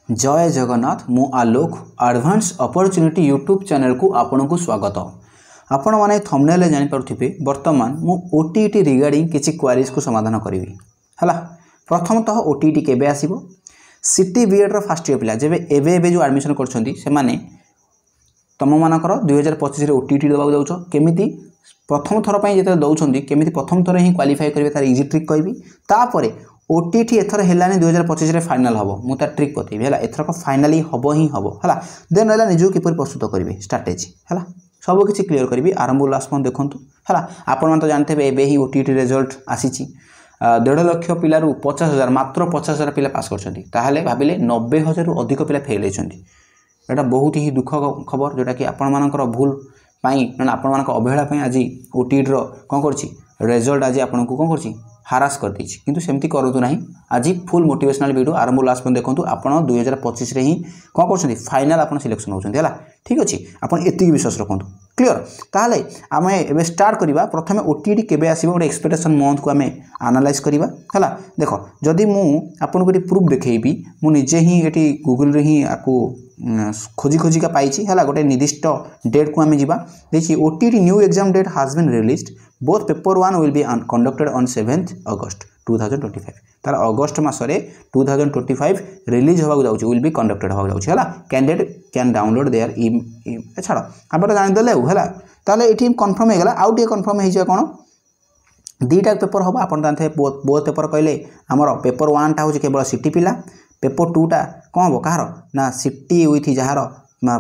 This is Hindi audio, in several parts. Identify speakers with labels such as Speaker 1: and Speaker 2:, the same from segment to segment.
Speaker 1: जय जगन्नाथ मु आलोक एडवांस अपॉर्चुनिटी यूट्यूब चैनल को आपन को स्वागत। आपण माने थंबनेल जानि पारुथिबे वर्तमान मु ओटीटी रिगार्डिंग किछि क्वेरीज को समाधान करिवि हला। प्रथमतः ओटीटी केबे आसीबो city BEd row first year पिला जेबे एबे जो एडमिशन करछंती से माने तम मानकर 2025 रे ओटीटी दबाउ जाउछो केमिति प्रथम थर पई जेते दउछंती केमिति प्रथम थर ही क्वालिफाई करबे तार इजी ट्रिक कहबी। तापरे ओटीटी एथर हेलानी 2025 रे फाइनल हबो मु ता ट्रिक बतेबी हला। एथर को फाइनली हबो ही हबो हला। देन रहला निजो किपर प्रस्तुत करबी स्ट्रेटजी हला सब किछि क्लियर करबी आरंभ लास्ट पन देखंतु हला। आपण मन तो जानते बे एबे ही ओटीटी रिजल्ट आसीची 1.5 लाख पिला रु 50,000 मात्र 50,000 पिला पास करछंती ताहाले भाबिले 90,000 रु अधिक पिला फेल हेछंती। एटा बहुत ही दुख खबर जोटा कि आपण मानकर भूल पाई ना आपण मानकर अवहेला पाई आज ओटीटी रो कोन करछि रिजल्ट आज आपण को कोन करछि हारास कर दी किंतु सेमती करूँ ना। आज फुल मोटिवेशनल वीडियो आरंभ लास्ट पन देखो आपड़ 2025 रे ही कौन कर फाइनाल आप सिलेक्शन होती है ठीक अच्छे। आपड़ एति विश्वास रखु क्लियर ताहले आम ए स्टार्ट करवा। प्रथम ओटीटी केबे आसीबो गोटे एक्सपेक्टेशन मंथ को आम एनालाइज करवा है। देख जदि मु आपन को प्रूफ देखी मु निजे ही ये गूगल रे ही आपको खोजी खोजिका पाई है गोटे निर्दिष्ट डेट को आम जा देखिए OTT new exam date has been released both paper 1 will be conducted on 7th August 2025 तार अगस्त मासरे 2025 रिलीज होगा जाउची विल बी कंडक्टेड होगा जाउची हला। कैंडिडेट कैन डाउनलोड देयर छाड़ आप जान देले हला ताले एठी कंफर्म हो गला। आउ टे कंफर्म हो कोन दीटा पेपर होबा आपण जानथे बोथ पेपर कहले हमर पेपर 1 टा होची केवल सिटी पिला पेपर 2 टा कोन हो कहार ना सिटी विथ जहार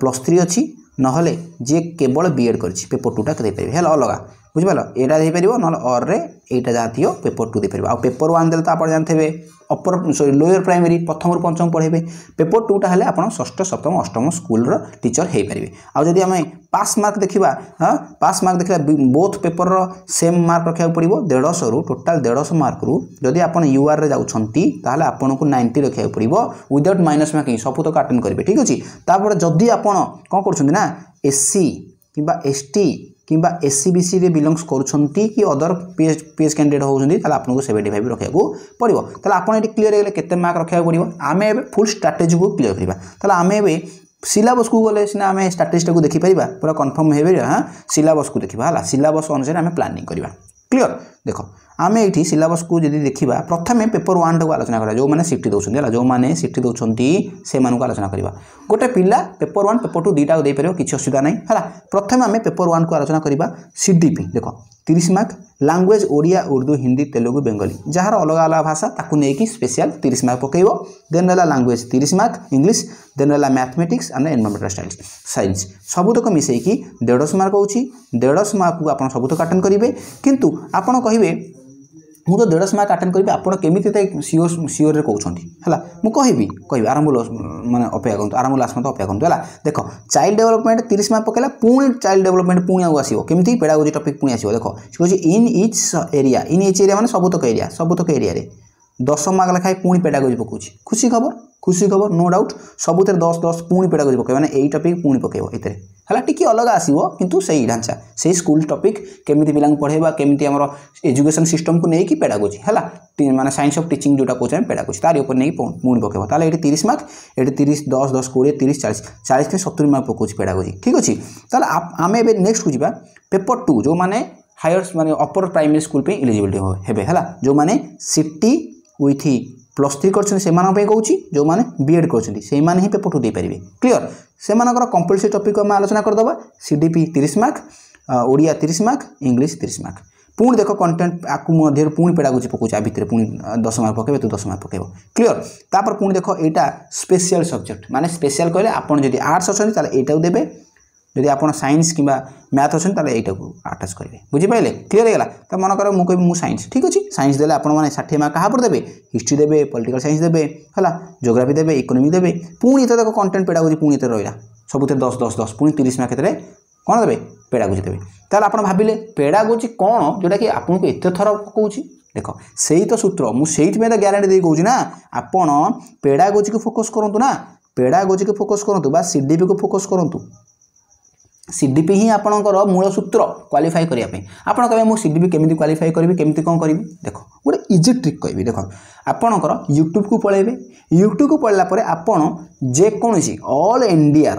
Speaker 1: +3 अछि नहले जे केवल बीएड करछि पेपर 2 टा दे परिबे हला अलगा बुझिपाल एटा दे परिबो न और रे एटा जातियो पेपर 2 दे परिबो। आ पेपर 1 देले तो आपण जानथेबे अपर सॉरी लोअर प्राइमरी प्रथम रु पंचम पढेबे पेपर 2 टा हले आपण षष्ठ सप्तम अष्टम स्कूल रो टीचर हे परिबे। आ जदी हम पास मार्क देखिबा हां पास मार्क देखला बोथ पेपर रो सेम मार्क रखिया पड़िबो 150 रु टोटल 150 मार्क रु जदी आपण यूआर रे जाउछंती ताहले आपण को 90 रखिया पड़िबो विदाउट माइनस मार्किंग सब तक अटेंड करिवे ठीक अछि। तापर जदी आपण कोन करछंती ना एससी किबा एसटी किंबा एससीबीसी रे बिलोंग्स करूछंती कि अदर पीएच कैंडिडेट होउछंती ताले आपन को 75 रखिया को पड़िबो। ताले आपन एटी क्लियर हेले केते मार्क रखिया पड़िबो आमे एबे फुल स्ट्रेटजी को क्लियर करिबा। ताले आमे एबे सिलेबस को गले सिना आमे स्ट्रेटजी को देखि परिबा पूरा कंफर्म हेबे हां सिलेबस को देखिबा हला। सिलेबस अनुसार आमे प्लानिंग करिबा क्लियर। देखो आमे एठी सिलेबस को जदी देखिबा प्रथमे पेपर 1 को आलोचना करा जो माने सिटी दोछंती हला जो माने सिटी दोछंती से मानु को आलोचना करिबा। गोटे पिल्ला पेपर 1 पेपर 2 दीटा दे परियो किछि असुविधा नै हला। प्रथमे आमे पेपर 1 को आलोचना करिबा सीडीपी देखो 30 मार्क लैंग्वेज ओडिया उर्दू हिंदी तेलुगु बेंगली जहार अलग अलग भाषा ताकू नै कि स्पेशल 30 मार्क पकेइबो। देन रहला लैंग्वेज 30 मार्क इंग्लिश देन रहला मैथमेटिक्स एंड एनवायरमेंटल साइंस सबुतक मिसई कि 150 मार्क होची 150 मार्क को आपण सबुतक अटेंड करिवे। किंतु आपण कहिबे मु तो 150 मार्क अटेंड करिबे आपण केमिति सियोर रे कहउछंती हला मु कहबी आरंभ माने अपेक्षा करंतु आरंभ लास्ट में अपेक्षा करंतु हला। देखो चाइल्ड डेवलपमेंट 30 मार्क पकेला पुणी चाइल्ड डेवलपमेंट पुणी आगु आसीबो केमिति पेडागोजी टॉपिक पुणी आसीबो। देखो से इन ईच एरिया माने सबुतक एरिया रे 10 मार्क लिखाई पुणी पेडागोजी पकोछि खुशी खबर नो डाउट सबुते 10 पुणी पेडागोजी पके माने एई टॉपिक पुणी पकेबो एतरे हला टिकी अलग आसीबो किंतु सही ढांचा सही स्कूल टॉपिक केमिति पिलांग पढेबा केमिति हमर एजुकेशन सिस्टम को नै कि पेडागोजी हला माने साइंस ऑफ टीचिंग जोटा कोच हम पेडागोजी तारि ऊपर नै पुणी पकेबो ताले एटी 30 मार्क एटी 30 10 10 20 30 40 40 से 70 मार्क पकोछि पेडागोजी ठीक अछि। ताले आमे एबे नेक्स्ट को जिबा पेपर 2 जो माने हायर माने अपर प्राइमरी स्कूल पे एलिजिबिलिटी हेबे हला जो माने सिटी विथ +3 करछन से मानन पे कहूची जो माने बीएड करछन से माने ही पेपर 2 दे परिबे क्लियर। से मानकर कंपलसरी टॉपिक को हम आलोचना कर दबा CDP 30 mark Odia 30 mark English 30 mark पुणी देखो कंटेंट आकु मध्य पुणी पेडागोजी पकोचा भितर पुणी 10 मार्क पकेबे तो 10 मार्क पकेबो क्लियर। तापर पुणी देखो एटा स्पेशल सब्जेक्ट माने स्पेशल कहले आपण जदी आर्ट्स अछन ताले एटा देबे जदि आपण साइंस किबा मैथ अछन ताले एटा को अटैच करिवे बुझि पाइले क्लियर हे गेला। त मन कर मु कहबी मु साइंस ठीक अछि साइंस देले आपण माने 60 मार्क कहा पर देबे हिस्ट्री देबे पॉलिटिकल साइंस देबे हला ज्योग्राफी देबे इकोनॉमी देबे पुणी त देखो कंटेंट पेडागोजी पुणी त रहिला सबुते 10 10 10 पुणी 30 मार्क केतरे कोन देबे पेडागोजी देबे। ताले आपण भाबिले पेडागोजी कोन जोटा कि आपण को एते थर कहूची देखो सेही तो सूत्र मु सेही में त ग्यारंटी दे कहूची ना आपण पेडागोजी को फोकस करंतु ना पेडागोजी को फोकस करंतु बा सीडीपी को फोकस करंतु सीडीपी ही आपणकर मूल सूत्र क्वालिफाई करने आप कहे मुझे सीडीपी केमी क्वालिफाई करी केमी कौन करी देख गोटे इजी ट्रिक कहि देख आपणकर यूट्यूब को पलैबे यूट्यूब को पढ़ला आपण जेकोसी ऑल इंडिया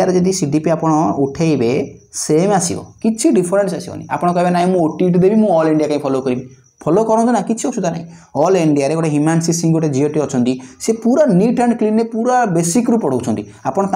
Speaker 1: जदि सीडीपी आप उठेबे सेम आसो कि डिफरेन्स आसोनी आप कहे ना मुझे ओटीटी देवी मुझे ऑल इंडिया कहीं फॉलो करी फॉलो करूँ ना किसी असुविधा नहीं ऑल इंडिया रे गोटे हिमांशी सिंह गोटे झीटे अच्छा सी पूरा नीट एंड क्लीन पूरा बेसिक रू पढ़ाऊँ आपड़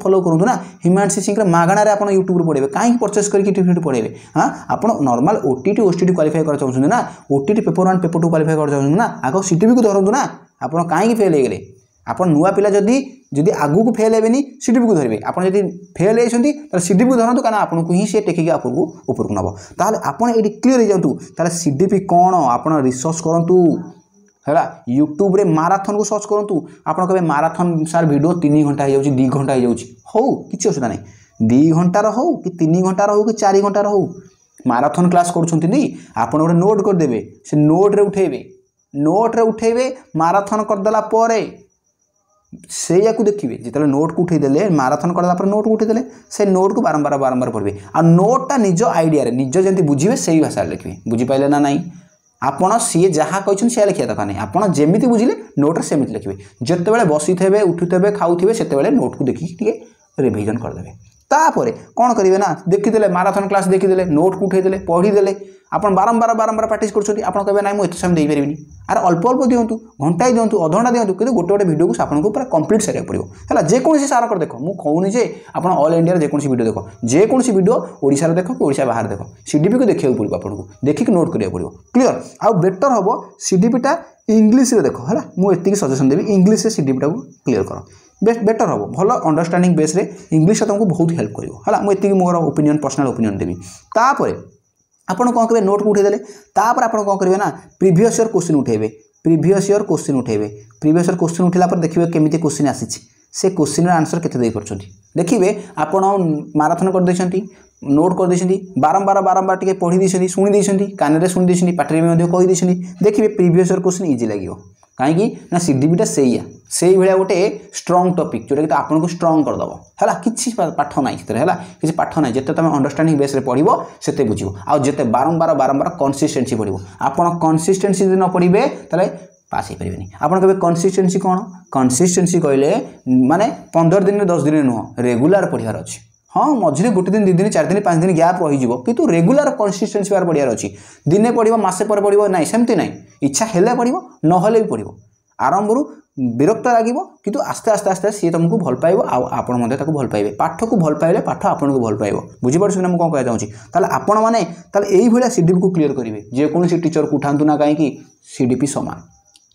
Speaker 1: फॉलो करूँ ना हिमांशी सिंह मागणार आप यूट्यूब पढ़े कहीं परचेस करके पढ़े हाँ आप नॉर्मल ओटीटी ओटीटी क्वालिफाई कर चाहते ना ओटीटी पेपर 1 पेपर 2 क्वालिफाई कर चाहते ना आग सीडीपी को धरतु ना आप कहीं फेल हो गए आप नुआ पिला जदि आगू को फेल हेबेनी सीडीपी को धरवे आप जब फेल होती सीडीपी को धरतु कारण आपको ही सी टेकिक ऊपर नब ताल ये क्लीयर हो जातु ताल सीडीपी कौन आप रिसर्च करूँ है यूट्यूब रे माराथन को सर्च करूँ आप कहे माराथन सार वीडियो 3 घंटा हो 2 घंटा हो किसी असुविधा नहीं 2 घंटार हो कि 3 घंटार हो कि 4 घंटार हो माराथन क्लास करुँच आप गोटे नोट करदे से नोट रे उठेबे माराथन करदेला से या देखिए जिते नोट को उठेदेले माराथन करदेला नोट को उठेदेले से नोट को बारंबार बारंबार पढ़े आ नोटा निज आइडिया निज जमी बुझे से भाषा लिखे बुझीपारे ना नाई आपड़ सी जहाँ कहते सी लिखा दरकार नहीं आपड़ जमी बुझे नोट सेमती लिखे जिते बसी थे उठुवे खाऊे से नोट को देखिए रिविजन करदे तापर कौन करेंगे ना देखीदे माराथन क्लास देखीदे नोट को उठेदेले पढ़ीदे आप बारंबार बारंबार प्रैक्टिस कर कहे ना मुझे समय दे पारि अरे अल्प अल्प दिंतु घंटाए दिंतु अधघंटा दिंतु कि गोटे गोटे वीडियो को आपको पूरा कंप्लीट सारा पड़ो है जेकोसी सार कर देख मुझे कहूनी जे आप ऑल इंडिया जेकोसी वीडियो देख जेकोसी वीडियो ओडिशा देख कि ओडिशा बाहर देख सीडीपी को देखा पड़ो आपको देखिक नोट करा पड़ो क्लीयर आउ बेटर हम सीडीपीटा इंग्लीश देख है मुझे सजेसन देवी इंग्लीश सीडीपीटा को क्लीयर कर बेटर हम भल अंडरस्टांडिंग बेस इंग्लीश तुमको बहुत हेल्प कर मुझे मोर ओपिनियन पर्सनल ओपिनियन देवी तापर आपड़ कौन करेंगे नोट को उठेदेले तापर आप कौन करेंगे ना प्रीवियस ईयर क्वेश्चन उठेबे प्रीवियस ईयर क्वेश्चन उठेला देखिए केमी क्वेश्चन आसी से क्वेश्चन आंसर केते देखिए आप माराथन कर नोट कर बारंबार बारंबार टे पढ़ी शुणी कान शुणी पाटे में कहीदे देखिए प्रीवियस ईयर क्वेश्चन इजी लगे कहीं ना सीडीपीटा से भाया गोटे स्ट्रंग टॉपिक जोटा कि आपको स्ट्रंग करदेव है कि पाठ ना है कि पाठ ना जिते तुम अंडरस्टांडिंग बेस पढ़ो से बुझ आते बारंबार बारंबार कंसिस्टेंसी पढ़ो आप कंसिस्टेंसी न पढ़े ताले पास हो पारे आप कहे कंसिस्टेंसी कौन कंसिस्टेंसी कहले माने 15 दिन 10 दिन नुह रेगुलर पढ़ार अच्छी हाँ मझे गोटे दिन 2 दिन 4 दिन 5 दिन गैप रही कि रेगुलर कंसिस्टेंसी बार पढ़ार अच्छी दिने पढ़ो मसे पर पढ़ो ना सेमती ना इच्छा हेले पढ़ो नहले भी पढ़ो आरंभ विरक्त लगे कि आस्ते आस्ते आस्ते सी तुमको भल पाइब आपण भल पाइबे पाठ को भल पाइले पाठ आपको भल पाइब बुझीपार ना मुझे कह चाहूँगी ताले आपण मैंने यही भाया सीडीपी को क्लीयर करेंगे जेकोसी टीचर को उठातु ना कहीं सीडीपी सामान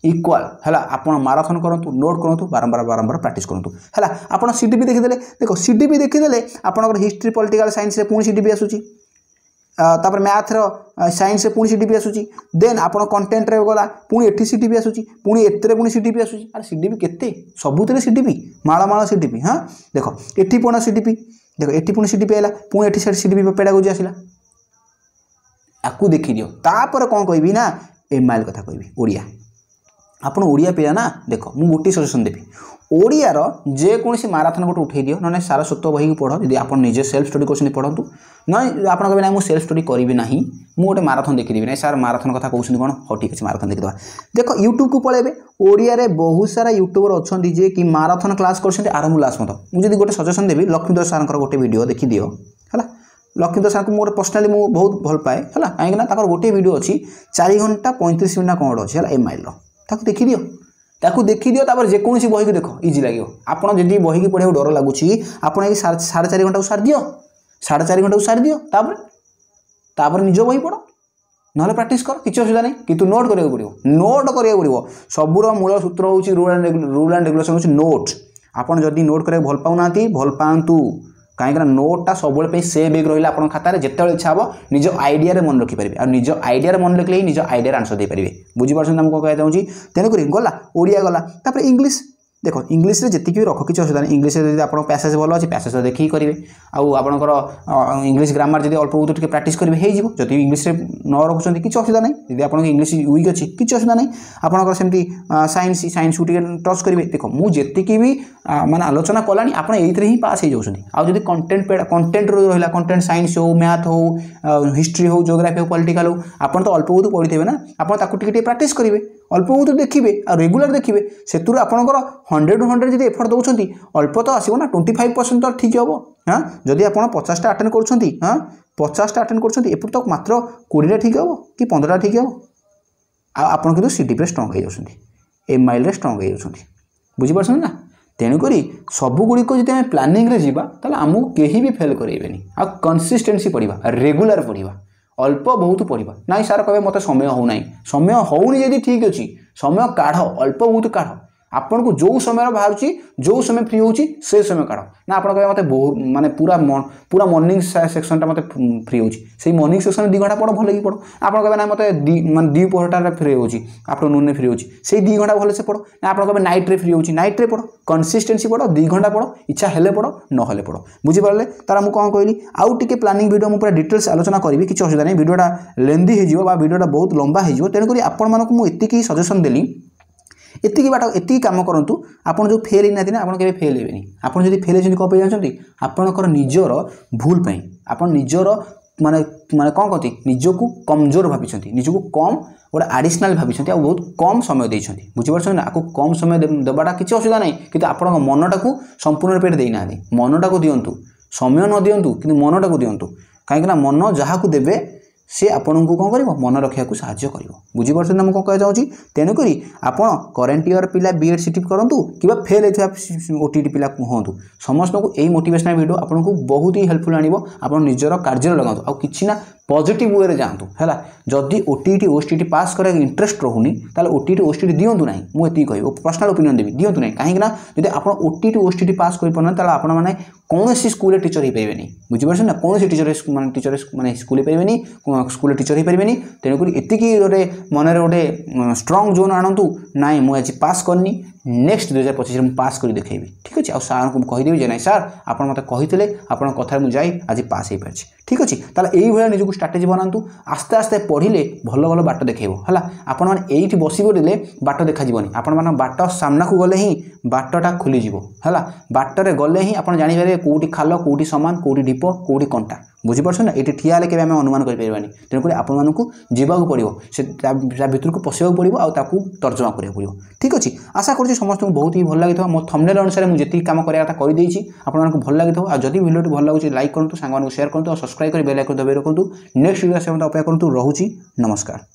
Speaker 1: इक्वाल है आप माराथन करूँ नोट करूँ बारंबार बारंबार प्रैक्टिस करूँ है आप सीडीपी देखीदे देख सीडीपी देखीदे आपंकर हिस्ट्री पॉलिटिकल साइंस रे पुणी सीडीपी आसूची तापर मैथ साइंस पुणी सीडीपी आसूची देन आप कंटेंट रे गला पुणी एठी सीडीपी आसूची पुणी एतरे पुणी सीडीपी आसूची अरे सीडीपी केते सबुतरे सीडीपी माळ सीडीपी हाँ देख एठी पुणी सीडीपी देख एठी पुणी सीडीपी आइला पुणी एठी सीडीपी पेडागोजी आसिला आकु देखि दियो तापर कोन कहबी ना एमआईएल कथा कहबी ओडिया आपन ओडिया पिला ना देख मु गोटी सजेशन देबी ओडियार जेकोसी माराथन गोटे उठे दियो ना सारस्वत बही को पढ़ यदि आप निजे सेल्फ स्टडी कर पढ़ु ना आप कहे ना मुझे सेल्फ स्टडी करी ना मुझे माराथन देखीदेवी ना सार माराथन कथा कहते कौन हाँ ठीक अच्छे माराथन देखीद देख यूट्यूब को पलैबे ओडिया रे बहुत सारा यूट्यूबर अच्छा जे कि माराथन क्लास कर आरंभ लास्ट मत मुझे गोटे सजेसन देवी लक्ष्मीधर सार गोटे वीडियो देखी दियो है लक्ष्मीधर सार को मोर पर्सनाली मुझे बहुत भल पाए है कहीं गोटे वीडियो अच्छी 4 घंटा 35 मिनट कौन अच्छी है एमआईएल देखी दियो ताकू देखी दियो तापर जेकोसी बही को देख इजी लगे आपड़ जब बही की पढ़ा डर लगुच आप 4.5 घंटा को सारी दियो 4.5 घंटा को सारी दियो तापर निज बही पढ़ ना प्रैक्टिस कर किसी असुविधा नहीं कि नोट करा पड़ो नोट करा पड़ो सबूर मूल सूत्र हूँ रूल एंड रेगुलेशन हूँ नोट आपड़ जदि नोट करा भल पाऊना भल पातु कहीं नोटा सब सेव एक रहा आप खातार जिते इच्छा हम निज आइडिया मन रखिपारे और निज आइडिया मन रखिले ही निज आइडिया आंसर दे पारे बुझीपार मुझे कह चाहूँगी तेणुक गला ओडिया गला तापर इंग्लीश देख इंग्लीश जी भी रख किसी असुविधा नहीं इंग्लीश आप पैसेज भल अच्छे पैसेज देखिए करेंगे आउर इंग्लीश ग्रामर जब अल्प बहुत प्रैक्टिस करेंगे जब इंग्लीश न रखुच्च किसी असुविधा नहीं जब आप इंग्लीश वीक अच्छी किसी असुविधा नहीं आपंकर सेमती साइंस को टच करेंगे देख मुझे भी माने आलोचना कलानी आपण एइथरे ही पास हो जाउछन्ती। आ जदि कंटेंट रहिला कंटेंट साइंस हो मैथ हो हिस्ट्री हो ज्योग्राफी हो पॉलिटिकल हो आपण तो अल्प बहुत पढ़िथे ना आपण ताकू टिके प्रैक्टिस करिवे अल्प बहुत देखिए आ रेगुलर देखिए से आपंकर 100 to 100 जब एफर्ट दौरान अल्प तो आसो ना 25% तो ठीक हम। हाँ जदि आप 50टा अटेंड कर हाँ 50टा अटेंड कर तो मात्र 20टा ठीक हम कि 15टा ठीक हम आपड़ कि सीटीपी स्ट्रंग हो जाती एमआईएल स्ट्रंग हो जाती बुझीपार ना। तेणुक सबुगुड़िक जब आम प्लानिंग जाता आमको कहीं भी फेल करें आ कंसिस्टेंसी पढ़ा रेगुलर पढ़ा अल्प बहुत पढ़ा ना सार कहे मत समय होना समय होनी जब ठीक अच्छी समय काढ़ अल्प बहुत काढ़ आपन को जो समय बाहर जो समय फ्री होची से समय काढ़ ना आप कहे मत माने पूरा मॉर्निंग सेक्शन मत फ्री होची से मॉर्निंग सेक्शन 2 घंटा पढ़ भल पढ़ आप कहे ना मत दी पहरटा फ्री होची आफ्टरनून में फ्री होची से 2 घंटा भल से पढ़ ना आप कहे नाइट रे फ्री होची नाइट रे पढ़ कंसिस्टेंसी पढ़ 2 घंटा पढ़ इच्छा हेले पढ़ न हेले पढ़ बुझीपारे तार मुझे कौन कहली आउ टिके प्लानिंग वीडियो मुझे डिटेल्स आलोचना करी किसी असुविधा नहीं वीडियोटा लेंदी हो वीडियोटा बहुत लंबा हो तेणुक आपण मानक मुझे सजेसन देली एति बाट एति काम करंतु आपण जो फेल ही ना आपण केबे फेल हेबेनी आपण जदि फेल हेजनी कपे जानछंती आपणकर निजर भूल पई आपण निजर माने माने कोन कहती निजको कमजोर भाबिछंती निजको कम गोटे एडिशनल भाबिछंती आ बहुत कम समय देइछंती बुझि परछन ना आको कम समय देबाटा किछि असुविधा नै किंतु आपण मनटा को संपूर्ण रूप देइ ना मनटा को दियंतु समय न दियंतु किंतु मनटा को दियंतु काहे कि मन जहा को देबे सी आपन को कौन कर मन रखा साहय कर बुझीपार ना मुझे कह चाहूँगी तेणुक आप करेन्ट इयर पिला बीएड सीटी करूँ कि फेल होता ओटीटी पिला हूँ समस्त को यही मोटिवेशनल वीडियो आपको बहुत ही हेल्पफुल आनिबो आपण निजर कार्य लगातु आ किछि ना पॉजिटिव वे जातु है जदि ओटीटी ओटीटी पास कर इंटरेस्ट रोनी ताले ओटीटी ओटीटी दिंतु ना मुझे कह पर्सनल ओपिनियन देवी दिंतु ना कहीं जब आप ओटीटी ओटीटी पास कर आपण मैंने कौन स्कूल टीचर हो पारे बुझीपार ना कौन टीचर माने स्कूल पारे स्कूल टीचर हो पारे तेणुक एतिकी गोटे मन गोटे स्ट्रंग जोन आणतु ना मुझे आज पास करनी नेक्स्ट 2025 में पास कर देखेबी ठीक अच्छे और सार को कहीदेवी जे ना सार आप मत कही आप कथार मुझे आज पास हो पारे ठीक अच्छे ताले यही भाया निजक स्ट्राटेजी बनातु आस्ते आस्ते पढ़िले भल भल बाट देखो है आपण मैंने ये बसी पड़े बाट देखा आपण मान बाट सामना को गले ही बाटटा खोलीज है बाटरे गले ही आप जापर कौटी खाल कौटी समान कौटी ढीप कौटी कंटा बुझीपार ना ये ठिया के आम अनुमान करें तेणुक आपको जावाक पड़ो से भर को पशा पड़ो आउ तर्जमा करा पड़ो ठीक अच्छे आशा करुँच समस्त बहुत ही भल लगी मो थंबनेल अनुसार मुझे जी कम कराया करदेसी आपको भल लगी जदि वीडियो भल लगे लाइक करूँ सांग शेयर करूँ और सब्सक्राइब कर बेल आइकन दबाई रखुँ नेक्स्ट वीडियो से अपेक्षा करूँ रोची नमस्कार।